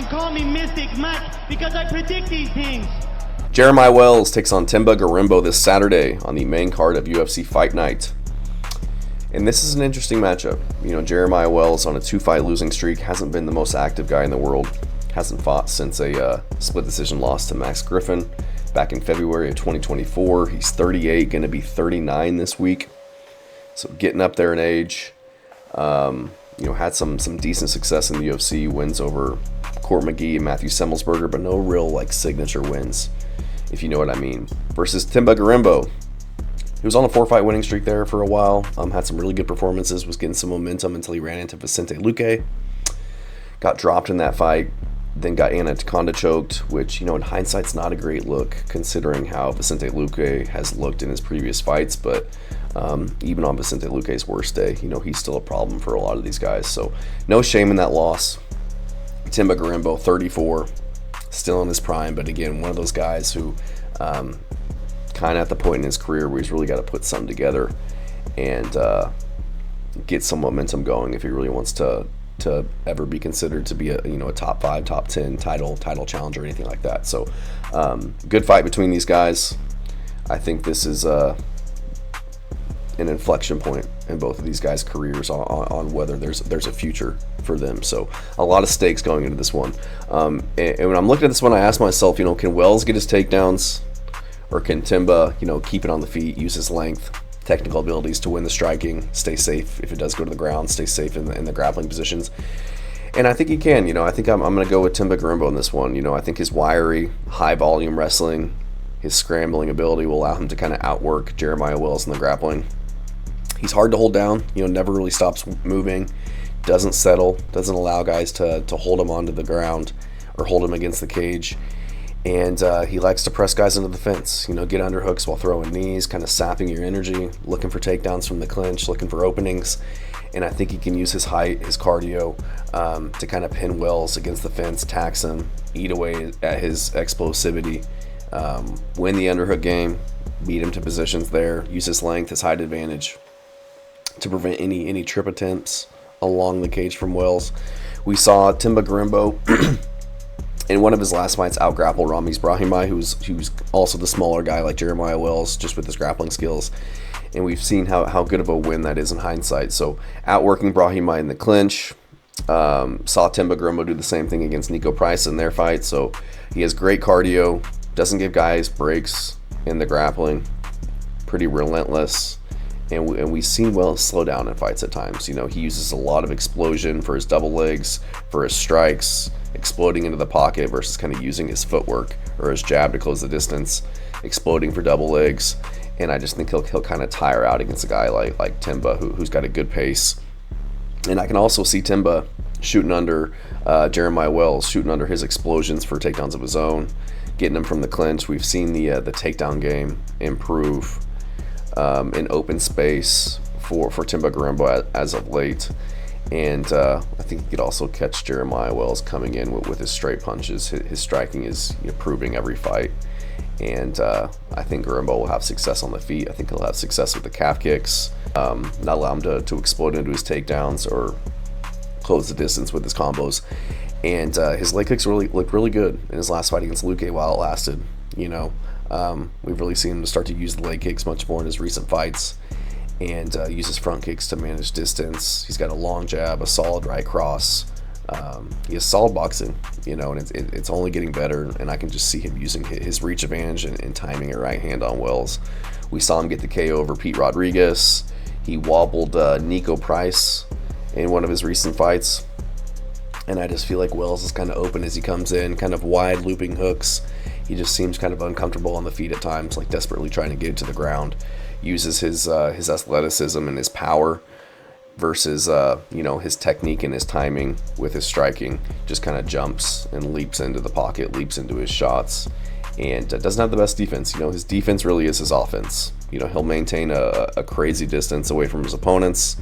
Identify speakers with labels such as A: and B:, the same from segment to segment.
A: can call me Mystic Mac because I predict these things.
B: Jeremiah Wells takes on Themba Gorimbo this Saturday on the main card of UFC Fight Night. And this is an interesting matchup. You know, Jeremiah Wells on a 2-fight losing streak, hasn't been the most active guy in the world. Hasn't fought since a split decision loss to Max Griffin back in February of 2024. He's 38, going to be 39 this week. So getting up there in age. You know, had some decent success in the UFC, wins over Court McGee and Matthew Semmelsberger, but no real like signature wins, if you know what I mean. Versus Themba Gorimbo. He was on a 4-fight winning streak there for a while. Had some really good performances, was getting some momentum until he ran into Vicente Luque. Got dropped in that fight, then got Anaconda choked, which, you know, in hindsight's not a great look considering how Vicente Luque has looked in his previous fights. But even on Vicente Luque's worst day, you know, he's still a problem for a lot of these guys. So no shame in that loss. Themba Gorimbo, 34, still in his prime, but again, one of those guys who kind of at the point in his career where he's really got to put something together and get some momentum going if he really wants to ever be considered to be a top 5, top 10 title challenger or anything like that. So good fight between these guys. I think this is an inflection point in both of these guys' careers on whether there's a future for them. So a lot of stakes going into this one. And when I'm looking at this one, I ask myself, you know, can Wells get his takedowns? Or can Themba, you know, keep it on the feet, use his length, technical abilities to win the striking, stay safe if it does go to the ground, stay safe in the grappling positions? And I think he can. You know, I think I'm going to go with Themba Gorimbo in this one. You know, I think his wiry, high-volume wrestling, his scrambling ability will allow him to kind of outwork Jeremiah Wells in the grappling. He's hard to hold down. You know, never really stops moving, doesn't settle, doesn't allow guys to hold him onto the ground or hold him against the cage. And he likes to press guys into the fence, you know, get underhooks while throwing knees, kind of sapping your energy, looking for takedowns from the clinch, looking for openings. And I think he can use his height, his cardio, to kind of pin Wells against the fence, tax him, eat away at his explosivity, win the underhook game, beat him to positions there, use his length, his height advantage to prevent any trip attempts along the cage from Wells. We saw Themba Gorimbo in one of his last fights out-grapple Ramiz Brahimaj, who's also the smaller guy like Jeremiah Wells, just with his grappling skills. And we've seen how good of a win that is in hindsight. So outworking Brahimaj in the clinch. Saw Themba Gorimbo do the same thing against Nico Price in their fight. So he has great cardio, doesn't give guys breaks in the grappling, pretty relentless. And we've seen Wells slow down in fights at times. You know, he uses a lot of explosion for his double legs, for his strikes, exploding into the pocket versus kind of using his footwork or his jab to close the distance, exploding for double legs. And I just think he'll kind of tire out against a guy like Themba, who's got a good pace. And I can also see Themba shooting under Jeremiah Wells, shooting under his explosions for takedowns of his own, getting him from the clinch. We've seen the takedown game improve in open space for Themba Gorimbo as of late. And I think he could also catch Jeremiah Wells coming in with his straight punches. His striking is improving every fight. And I think Gorimbo will have success on the feet. I think he'll have success with the calf kicks, not allow him to explode into his takedowns or close the distance with his combos. And his leg kicks looked really good in his last fight against Luque while it lasted. You know, we've really seen him to start to use the leg kicks much more in his recent fights. And use his front kicks to manage distance. He's got a long jab, a solid right cross. He has solid boxing, you know, and it's only getting better. And I can just see him using his reach advantage and timing a right hand on Wells. We saw him get the KO over Pete Rodriguez. He wobbled Nico Price in one of his recent fights. And I just feel like Wells is kind of open as he comes in, kind of wide looping hooks. He just seems kind of uncomfortable on the feet at times, like desperately trying to get it to the ground. Uses his athleticism and his power versus his technique and his timing with his striking. Just kind of jumps and leaps into the pocket, leaps into his shots, and doesn't have the best defense. You know, his defense really is his offense. You know, he'll maintain a crazy distance away from his opponents,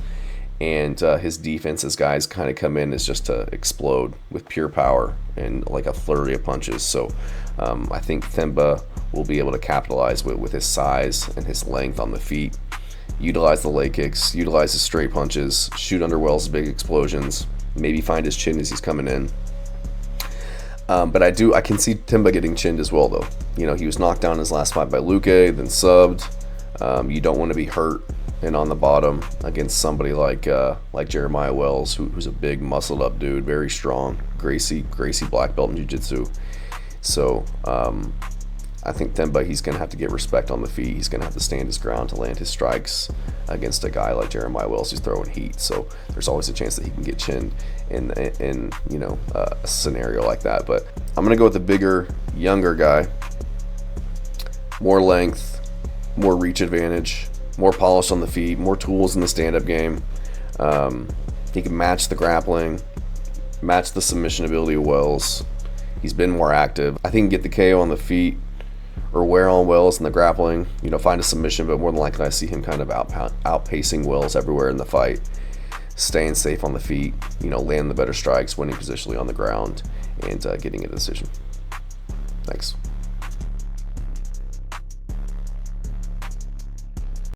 B: and his defense as guys kind of come in is just to explode with pure power and like a flurry of punches. So I think Themba will be able to capitalize with his size and his length on the feet, utilize the leg kicks, utilize his straight punches, shoot under Wells' big explosions, maybe find his chin as he's coming in. But I can see Themba getting chinned as well, though. You know, he was knocked down in his last fight by Luque, then subbed. You don't want to be hurt and on the bottom against somebody like Jeremiah Wells, who's a big, muscled up dude, very strong, Gracie black belt in jiu-jitsu. So I think Themba, he's going to have to get respect on the feet. He's going to have to stand his ground to land his strikes against a guy like Jeremiah Wells who's throwing heat. So there's always a chance that he can get chinned in you know, a scenario like that. But I'm going to go with the bigger, younger guy. More length, more reach advantage, more polish on the feet, more tools in the stand-up game. He can match the grappling, match the submission ability of Wells. He's been more active. I think he can get the KO on the feet or wear on Wells in the grappling, you know, find a submission, but more than likely I see him kind of outpacing Wells everywhere in the fight, staying safe on the feet, you know, landing the better strikes, winning positionally on the ground, and getting a decision.